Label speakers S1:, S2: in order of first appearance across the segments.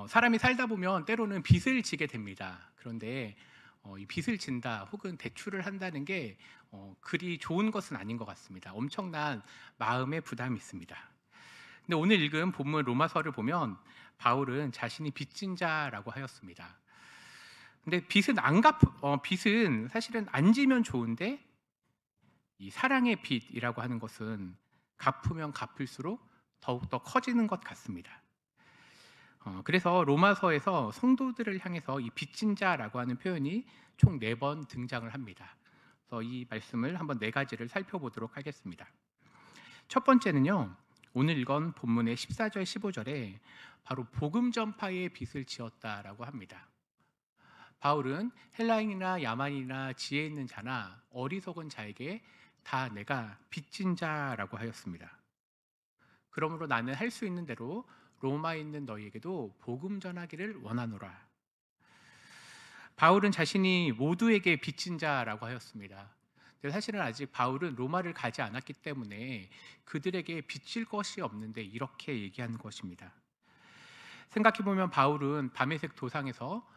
S1: 사람이 살다 보면 때로는 빚을 지게 됩니다. 그런데 이 빚을 진다 혹은 대출을 한다는 게 그리 좋은 것은 아닌 것 같습니다. 엄청난 마음의 부담이 있습니다. 근데 오늘 읽은 본문 로마서를 보면 바울은 자신이 빚진 자라고 하였습니다. 근데 빚은 사실은 안 지면 좋은데 이 사랑의 빚이라고 하는 것은 갚으면 갚을수록 더욱더 커지는 것 같습니다. 그래서 로마서에서 성도들을 향해서 이 빚진 자라고 하는 표현이 총 4번 등장을 합니다. 그래서 이 말씀을 한번 4가지를 살펴보도록 하겠습니다. 첫 번째는요, 오늘 읽은 본문의 14절 15절에 바로 복음 전파의 빚을 지었다라고 합니다. 바울은 헬라인이나 야만이나 지혜 있는 자나 어리석은 자에게 다 내가 빚진 자라고 하였습니다. 그러므로 나는 할 수 있는 대로 로마에 있는 너희에게도 복음 전하기를 원하노라. 바울은 자신이 모두에게 빚진 자라고 하였습니다. 근데 사실은 아직 바울은 로마를 가지 않았기 때문에 그들에게 빚질 것이 없는데 이렇게 얘기한 것입니다. 생각해보면 바울은 밤의색 도상에서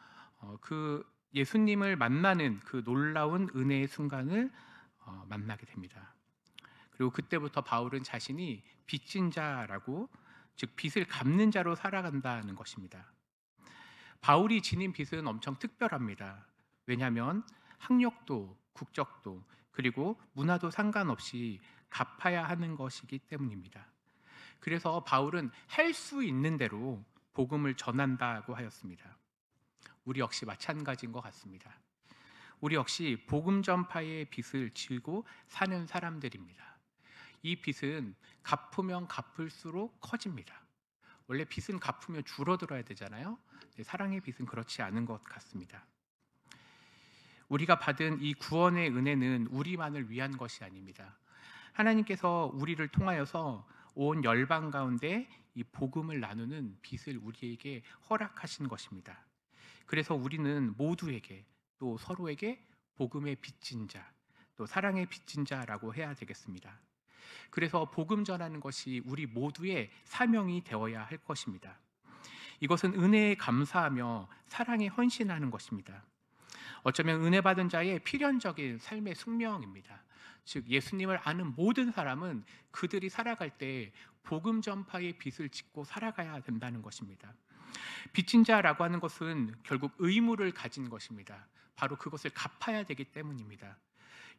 S1: 그 예수님을 만나는 그 놀라운 은혜의 순간을 만나게 됩니다. 그리고 그때부터 바울은 자신이 빚진 자라고, 즉 빚을 갚는 자로 살아간다는 것입니다. 바울이 지닌 빚은 엄청 특별합니다. 왜냐하면 학력도 국적도 그리고 문화도 상관없이 갚아야 하는 것이기 때문입니다. 그래서 바울은 할 수 있는 대로 복음을 전한다고 하였습니다. 우리 역시 마찬가지인 것 같습니다. 우리 역시 복음 전파의 빚을 지고 사는 사람들입니다. 이 빚은 갚으면 갚을수록 커집니다. 원래 빚은 갚으면 줄어들어야 되잖아요. 사랑의 빚은 그렇지 않은 것 같습니다. 우리가 받은 이 구원의 은혜는 우리만을 위한 것이 아닙니다. 하나님께서 우리를 통하여서 온 열방 가운데 이 복음을 나누는 빚을 우리에게 허락하신 것입니다. 그래서 우리는 모두에게 또 서로에게 복음의 빚진 자, 또 사랑의 빚진 자라고 해야 되겠습니다. 그래서 복음 전하는 것이 우리 모두의 사명이 되어야 할 것입니다. 이것은 은혜에 감사하며 사랑에 헌신하는 것입니다. 어쩌면 은혜 받은 자의 필연적인 삶의 숙명입니다. 즉 예수님을 아는 모든 사람은 그들이 살아갈 때 복음 전파의 빚을 짓고 살아가야 된다는 것입니다. 빚진 자라고 하는 것은 결국 의무를 가진 것입니다. 바로 그것을 갚아야 되기 때문입니다.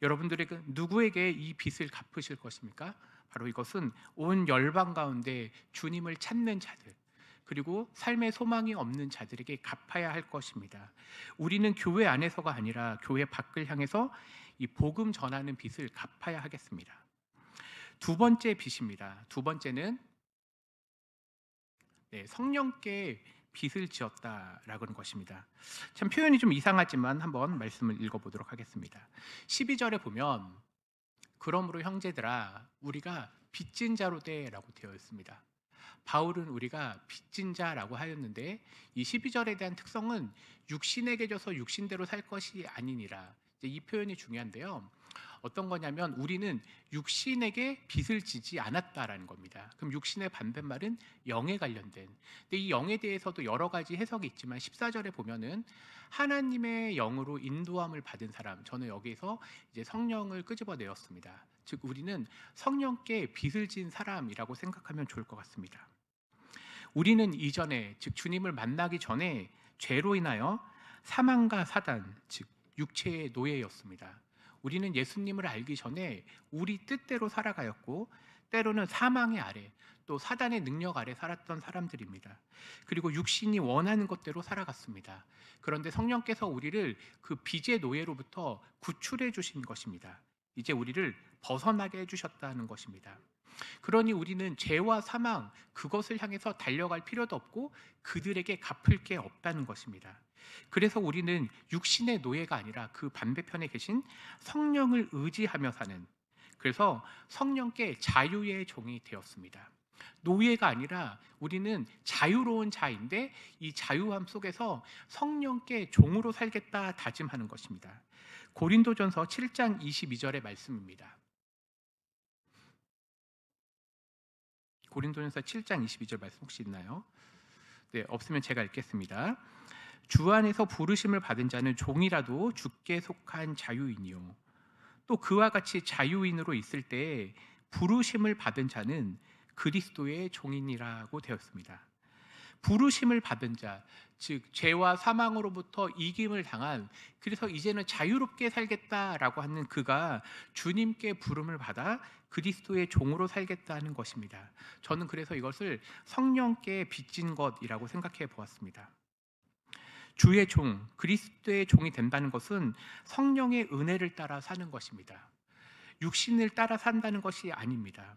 S1: 여러분들에게 누구에게 이 빚을 갚으실 것입니까? 바로 이것은 온 열방 가운데 주님을 찾는 자들, 그리고 삶의 소망이 없는 자들에게 갚아야 할 것입니다. 우리는 교회 안에서가 아니라 교회 밖을 향해서 이 복음 전하는 빚을 갚아야 하겠습니다. 두 번째 빚입니다. 두 번째는 성령께 빚을 지었다라고 하는 것입니다. 참 표현이 좀 이상하지만 한번 말씀을 읽어보도록 하겠습니다. 12절에 보면 그러므로 형제들아 우리가 빚진 자로 되라고 되어 있습니다. 바울은 우리가 빚진 자라고 하였는데 이 12절에 대한 특성은 육신에게 져서 육신대로 살 것이 아니니라. 이 표현이 중요한데요. 어떤 거냐면 우리는 육신에게 빚을 지지 않았다라는 겁니다. 그럼 육신의 반대말은 영에 관련된. 근데 이 영에 대해서도 여러 가지 해석이 있지만 14절에 보면은 하나님의 영으로 인도함을 받은 사람. 저는 여기서 이제 성령을 끄집어내었습니다. 즉 우리는 성령께 빚을 진 사람이라고 생각하면 좋을 것 같습니다. 우리는 이전에 즉 주님을 만나기 전에 죄로 인하여 사망과 사단 즉 육체의 노예였습니다. 우리는 예수님을 알기 전에 우리 뜻대로 살아가였고 때로는 사망의 아래 또 사단의 능력 아래 살았던 사람들입니다. 그리고 육신이 원하는 것대로 살아갔습니다. 그런데 성령께서 우리를 그 빚의 노예로부터 구출해 주신 것입니다. 이제 우리를 벗어나게 해주셨다는 것입니다. 그러니 우리는 죄와 사망 그것을 향해서 달려갈 필요도 없고 그들에게 갚을 게 없다는 것입니다. 그래서 우리는 육신의 노예가 아니라 그 반대편에 계신 성령을 의지하며 사는, 그래서 성령께 자유의 종이 되었습니다. 노예가 아니라 우리는 자유로운 자인데 이 자유함 속에서 성령께 종으로 살겠다 다짐하는 것입니다. 고린도전서 7장 22절의 말씀입니다. 고린도전서 7장 22절 말씀 혹시 있나요? 네, 없으면 제가 읽겠습니다. 주 안에서 부르심을 받은 자는 종이라도 주께 속한 자유인이요. 또 그와 같이 자유인으로 있을 때 부르심을 받은 자는 그리스도의 종인이라고 되었습니다. 부르심을 받은 자, 즉 죄와 사망으로부터 이김을 당한, 그래서 이제는 자유롭게 살겠다라고 하는 그가 주님께 부름을 받아 그리스도의 종으로 살겠다는 것입니다. 저는 그래서 이것을 성령께 빚진 것이라고 생각해 보았습니다. 주의 종, 그리스도의 종이 된다는 것은 성령의 은혜를 따라 사는 것입니다. 육신을 따라 산다는 것이 아닙니다.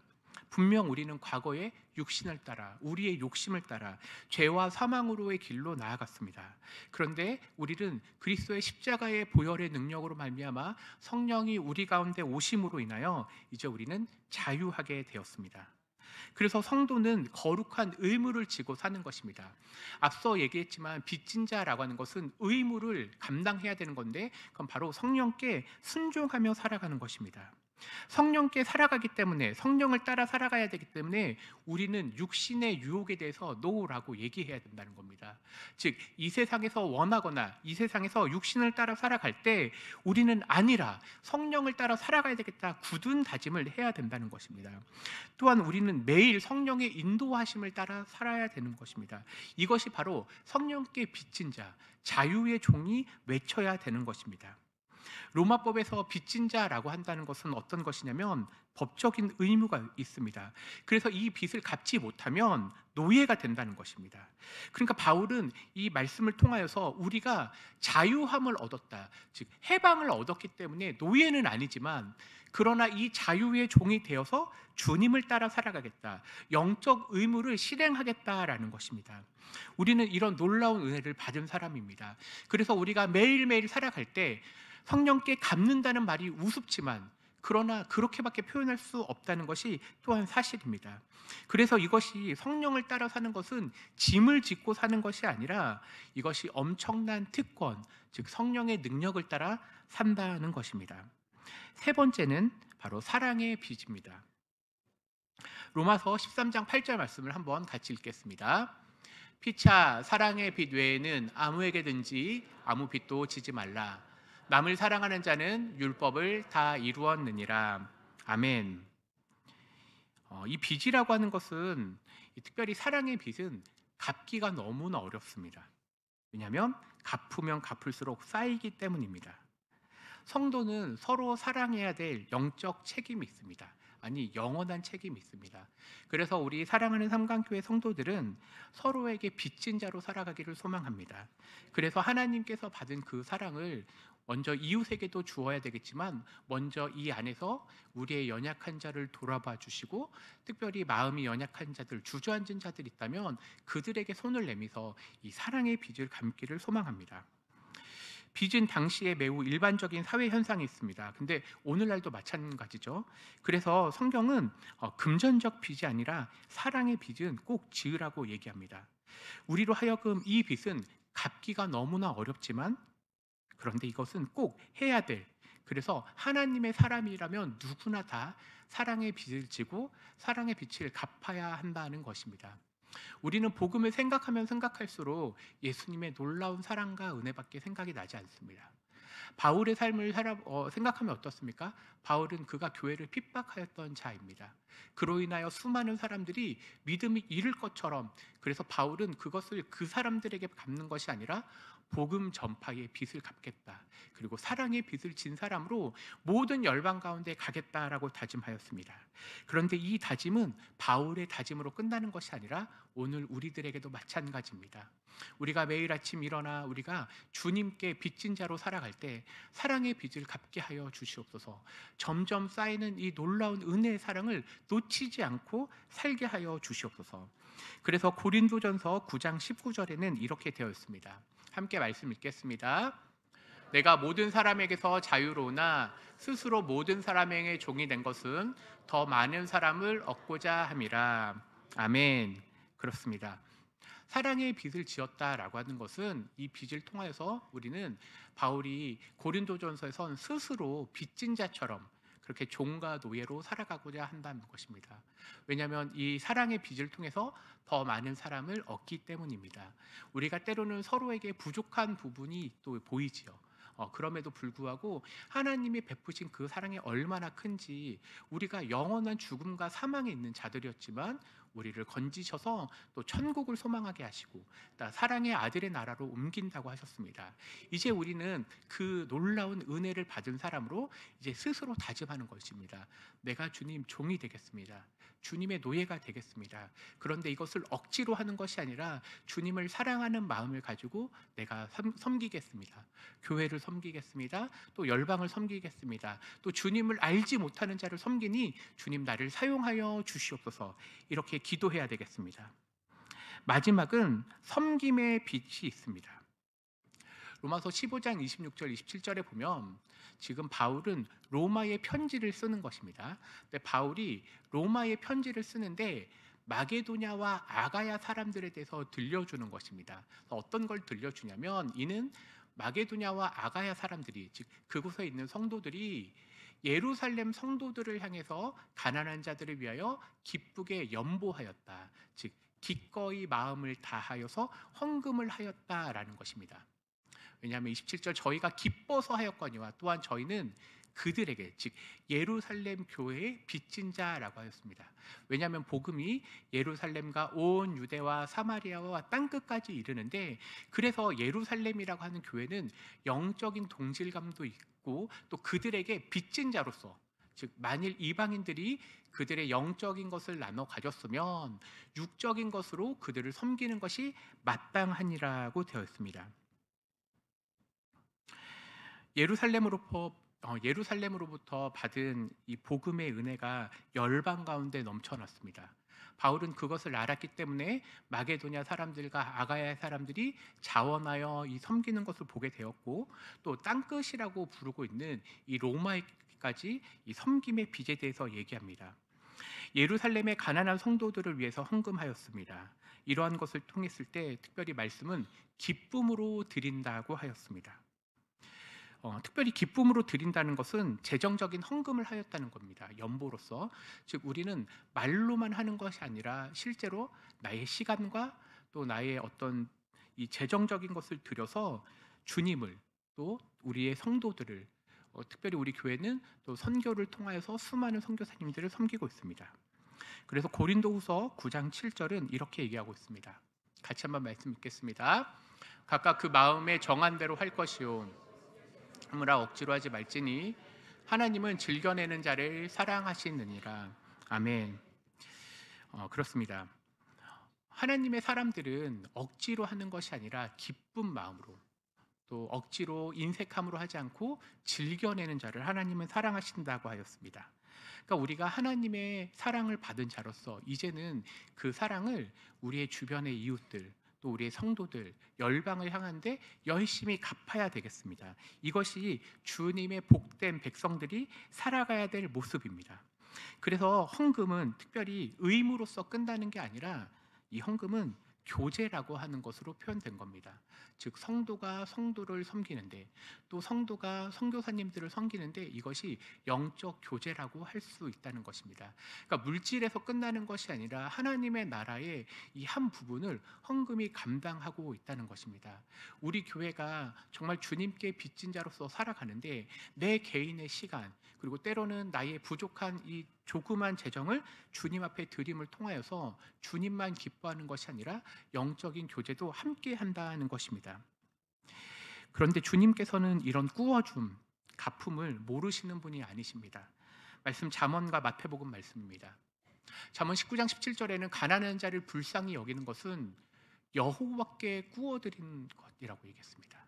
S1: 분명 우리는 과거에 육신을 따라, 우리의 욕심을 따라 죄와 사망으로의 길로 나아갔습니다. 그런데 우리는 그리스도의 십자가의 보혈의 능력으로 말미암아 성령이 우리 가운데 오심으로 인하여 이제 우리는 자유하게 되었습니다. 그래서 성도는 거룩한 의무를 지고 사는 것입니다. 앞서 얘기했지만 빚진 자라고 하는 것은 의무를 감당해야 되는 건데, 그건 바로 성령께 순종하며 살아가는 것입니다. 성령께 살아가기 때문에, 성령을 따라 살아가야 되기 때문에 우리는 육신의 유혹에 대해서 노라고 얘기해야 된다는 겁니다. 즉, 이 세상에서 원하거나 이 세상에서 육신을 따라 살아갈 때 우리는 아니라 성령을 따라 살아가야 되겠다 굳은 다짐을 해야 된다는 것입니다. 또한 우리는 매일 성령의 인도하심을 따라 살아야 되는 것입니다. 이것이 바로 성령께 빚진 자, 자유의 종이 외쳐야 되는 것입니다. 로마법에서 빚진 자라고 한다는 것은 어떤 것이냐면 법적인 의무가 있습니다. 그래서 이 빚을 갚지 못하면 노예가 된다는 것입니다. 그러니까 바울은 이 말씀을 통하여서 우리가 자유함을 얻었다, 즉 해방을 얻었기 때문에 노예는 아니지만 그러나 이 자유의 종이 되어서 주님을 따라 살아가겠다, 영적 의무를 실행하겠다라는 것입니다. 우리는 이런 놀라운 은혜를 받은 사람입니다. 그래서 우리가 매일매일 살아갈 때 성령께 갚는다는 말이 우습지만 그러나 그렇게밖에 표현할 수 없다는 것이 또한 사실입니다. 그래서 이것이 성령을 따라 사는 것은 짐을 짓고 사는 것이 아니라 이것이 엄청난 특권, 즉 성령의 능력을 따라 산다는 것입니다. 세 번째는 바로 사랑의 빚입니다. 로마서 13장 8절 말씀을 한번 같이 읽겠습니다. 피차 사랑의 빚 외에는 아무에게든지 아무 빚도 지지 말라. 남을 사랑하는 자는 율법을 다 이루었느니라. 아멘. 이 빚이라고 하는 것은, 특별히 사랑의 빚은 갚기가 너무나 어렵습니다. 왜냐하면 갚으면 갚을수록 쌓이기 때문입니다. 성도는 서로 사랑해야 될 영적 책임이 있습니다. 아니, 영원한 책임이 있습니다. 그래서 우리 사랑하는 삼강교회 성도들은 서로에게 빚진 자로 살아가기를 소망합니다. 그래서 하나님께서 받은 그 사랑을 먼저 이웃에게도 주어야 되겠지만 먼저 이 안에서 우리의 연약한 자를 돌아봐 주시고, 특별히 마음이 연약한 자들, 주저앉은 자들 있다면 그들에게 손을 내밀어서 이 사랑의 빚을 갚기를 소망합니다. 빚은 당시에 매우 일반적인 사회 현상이 있습니다. 근데 오늘날도 마찬가지죠. 그래서 성경은 금전적 빚이 아니라 사랑의 빚은 꼭 지으라고 얘기합니다. 우리로 하여금 이 빚은 갚기가 너무나 어렵지만 그런데 이것은 꼭 해야 될, 그래서 하나님의 사람이라면 누구나 다 사랑의 빚을 지고 사랑의 빚을 갚아야 한다는 것입니다. 우리는 복음을 생각하면 생각할수록 예수님의 놀라운 사랑과 은혜밖에 생각이 나지 않습니다. 바울의 삶을 생각하면 어떻습니까? 바울은 그가 교회를 핍박하였던 자입니다. 그로 인하여 수많은 사람들이 믿음이 잃을 것처럼, 그래서 바울은 그것을 그 사람들에게 갚는 것이 아니라 복음 전파의 빚을 갚겠다, 그리고 사랑의 빚을 진 사람으로 모든 열방 가운데 가겠다라고 다짐하였습니다. 그런데 이 다짐은 바울의 다짐으로 끝나는 것이 아니라 오늘 우리들에게도 마찬가지입니다. 우리가 매일 아침 일어나 우리가 주님께 빚진 자로 살아갈 때 사랑의 빚을 갚게 하여 주시옵소서. 점점 쌓이는 이 놀라운 은혜의 사랑을 놓치지 않고 살게 하여 주시옵소서. 그래서 고린도전서 9장 19절에는 이렇게 되어 있습니다. 함께 말씀 읽겠습니다. 내가 모든 사람에게서 자유로우나 스스로 모든 사람에게 종이 된 것은 더 많은 사람을 얻고자 함이라. 아멘. 그렇습니다. 사랑의 빚을 지었다라고 하는 것은 이 빚을 통해서 우리는 바울이 고린도전서에선 스스로 빚진 자처럼, 그렇게 종과 노예로 살아가고자 한다는 것입니다. 왜냐하면 이 사랑의 빚을 통해서 더 많은 사람을 얻기 때문입니다. 우리가 때로는 서로에게 부족한 부분이 또 보이지요. 그럼에도 불구하고 하나님이 베푸신 그 사랑이 얼마나 큰지, 우리가 영원한 죽음과 사망에 있는 자들이었지만 우리를 건지셔서 또 천국을 소망하게 하시고 사랑의 아들의 나라로 옮긴다고 하셨습니다. 이제 우리는 그 놀라운 은혜를 받은 사람으로 이제 스스로 다짐하는 것입니다. 내가 주님 종이 되겠습니다. 주님의 노예가 되겠습니다. 그런데 이것을 억지로 하는 것이 아니라 주님을 사랑하는 마음을 가지고 내가 섬기겠습니다. 교회를 섬기겠습니다. 또 열방을 섬기겠습니다. 또 주님을 알지 못하는 자를 섬기니 주님 나를 사용하여 주시옵소서, 이렇게 기도해야 되겠습니다. 마지막은 섬김의 빛이 있습니다. 로마서 15장 26절 27절에 보면 지금 바울은 로마의 편지를 쓰는 것입니다. 근데 바울이 로마의 편지를 쓰는데 마게도냐와 아가야 사람들에 대해서 들려주는 것입니다. 어떤 걸 들려주냐면, 이는 마게도냐와 아가야 사람들이, 즉 그곳에 있는 성도들이 예루살렘 성도들을 향해서 가난한 자들을 위하여 기쁘게 연보하였다, 즉 기꺼이 마음을 다하여서 헌금을 하였다라는 것입니다. 왜냐하면 27절 저희가 기뻐서 하였거니와 또한 저희는 그들에게, 즉 예루살렘 교회의 빚진 자라고 하였습니다. 왜냐하면 복음이 예루살렘과 온 유대와 사마리아와 땅끝까지 이르는데, 그래서 예루살렘이라고 하는 교회는 영적인 동질감도 있고 또 그들에게 빚진 자로서, 즉 만일 이방인들이 그들의 영적인 것을 나눠 가졌으면 육적인 것으로 그들을 섬기는 것이 마땅하니라고 되어 있습니다. 예루살렘으로부터 받은 이 복음의 은혜가 열방 가운데 넘쳐났습니다. 바울은 그것을 알았기 때문에 마게도냐 사람들과 아가야 사람들이 자원하여 이 섬기는 것을 보게 되었고, 또 땅끝이라고 부르고 있는 이 로마에까지 이 섬김의 빚에 대해서 얘기합니다. 예루살렘의 가난한 성도들을 위해서 헌금하였습니다. 이러한 것을 통했을 때 특별히 말씀은 기쁨으로 드린다고 하였습니다. 특별히 기쁨으로 드린다는 것은 재정적인 헌금을 하였다는 겁니다. 연보로서, 즉 우리는 말로만 하는 것이 아니라 실제로 나의 시간과 또 나의 어떤 이 재정적인 것을 들여서 주님을, 또 우리의 성도들을, 특별히 우리 교회는 또 선교를 통하여서 수많은 선교사님들을 섬기고 있습니다. 그래서 고린도후서 9장 7절은 이렇게 얘기하고 있습니다. 같이 한번 말씀 읽겠습니다. 각각 그 마음에 정한 대로 할 것이요 하무라 억지로 하지 말지니 하나님은 즐겨내는 자를 사랑하시느니라. 아멘. 그렇습니다. 하나님의 사람들은 억지로 하는 것이 아니라 기쁜 마음으로, 또 억지로 인색함으로 하지 않고 즐겨내는 자를 하나님은 사랑하신다고 하였습니다. 그러니까 우리가 하나님의 사랑을 받은 자로서 이제는 그 사랑을 우리의 주변의 이웃들, 또 우리의 성도들, 열방을 향한데 열심히 갚아야 되겠습니다. 이것이 주님의 복된 백성들이 살아가야 될 모습입니다. 그래서 헌금은 특별히 의무로서 끝나는 게 아니라, 이 헌금은 교제라고 하는 것으로 표현된 겁니다. 즉 성도가 성도를 섬기는데, 또 성도가 선교사님들을 섬기는데, 이것이 영적 교제라고 할 수 있다는 것입니다. 그러니까 물질에서 끝나는 것이 아니라 하나님의 나라의 이 한 부분을 헌금이 감당하고 있다는 것입니다. 우리 교회가 정말 주님께 빚진 자로서 살아가는데, 내 개인의 시간, 그리고 때로는 나의 부족한 이 조그만 재정을 주님 앞에 드림을 통하여서 주님만 기뻐하는 것이 아니라 영적인 교제도 함께 한다는 것입니다. 그런데 주님께서는 이런 꾸어줌, 갚음을 모르시는 분이 아니십니다. 말씀 잠언과 마태복음 말씀입니다. 잠언 19장 17절에는 가난한 자를 불쌍히 여기는 것은 여호와께 꾸어드린 것이라고 얘기했습니다.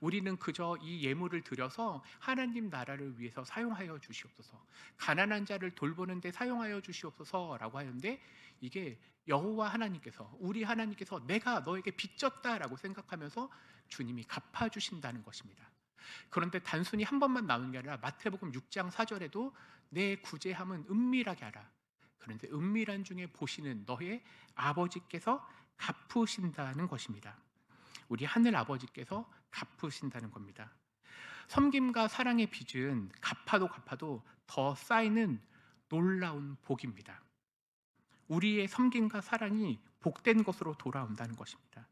S1: 우리는 그저 이 예물을 드려서 하나님 나라를 위해서 사용하여 주시옵소서, 가난한 자를 돌보는 데 사용하여 주시옵소서라고 하는데, 이게 여호와 하나님께서, 우리 하나님께서 내가 너에게 빚졌다라고 생각하면서 주님이 갚아주신다는 것입니다. 그런데 단순히 한 번만 나오는 게 아니라 마태복음 6장 4절에도 내 구제함은 은밀하게 하라. 그런데 은밀한 중에 보시는 너의 아버지께서 갚으신다는 것입니다. 우리 하늘 아버지께서 갚으신다는 겁니다. 섬김과 사랑의 빚은 갚아도 더 쌓이는 놀라운 복입니다. 우리의 섬김과 사랑이 복된 것으로 돌아온다는 것입니다.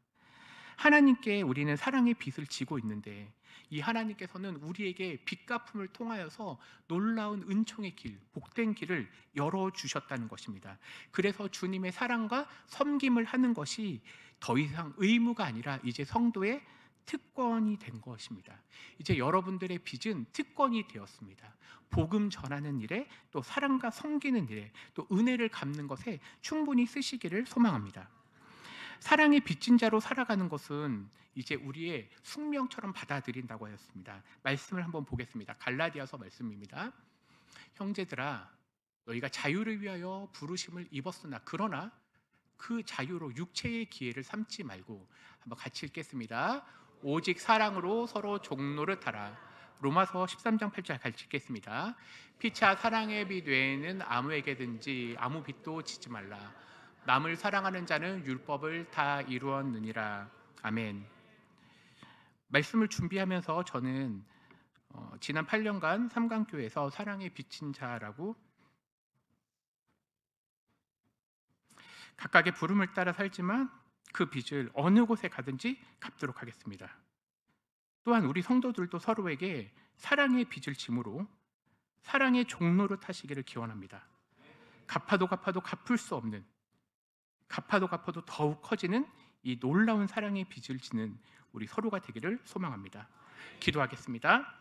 S1: 하나님께 우리는 사랑의 빚을 지고 있는데 이 하나님께서는 우리에게 빚 갚음을 통하여서 놀라운 은총의 길, 복된 길을 열어주셨다는 것입니다. 그래서 주님의 사랑과 섬김을 하는 것이 더 이상 의무가 아니라 이제 성도의 특권이 된 것입니다. 이제 여러분들의 빚은 특권이 되었습니다. 복음 전하는 일에, 또 사랑과 섬기는 일에, 또 은혜를 갚는 것에 충분히 쓰시기를 소망합니다. 사랑의 빚진 자로 살아가는 것은 이제 우리의 숙명처럼 받아들인다고 하였습니다. 말씀을 한번 보겠습니다. 갈라디아서 말씀입니다. 형제들아, 너희가 자유를 위하여 부르심을 입었으나 그러나 그 자유로 육체의 기회를 삼지 말고, 한번 같이 읽겠습니다. 오직 사랑으로 서로 종노릇하라. 로마서 13장 8절 같이 읽겠습니다. 피차 사랑의 빚 외에는 아무에게든지 아무 빚도 지지 말라. 남을 사랑하는 자는 율법을 다 이루었느니라. 아멘. 말씀을 준비하면서 저는 지난 8년간 삼강교회에서 사랑의 빚진 자라고 각각의 부름을 따라 살지만 그 빚을 어느 곳에 가든지 갚도록 하겠습니다. 또한 우리 성도들도 서로에게 사랑의 빚을 짐으로 사랑의 종로를 타시기를 기원합니다. 갚아도 갚을 수 없는, 갚아도 더욱 커지는 이 놀라운 사랑의 빚을 지는 우리 서로가 되기를 소망합니다. 기도하겠습니다.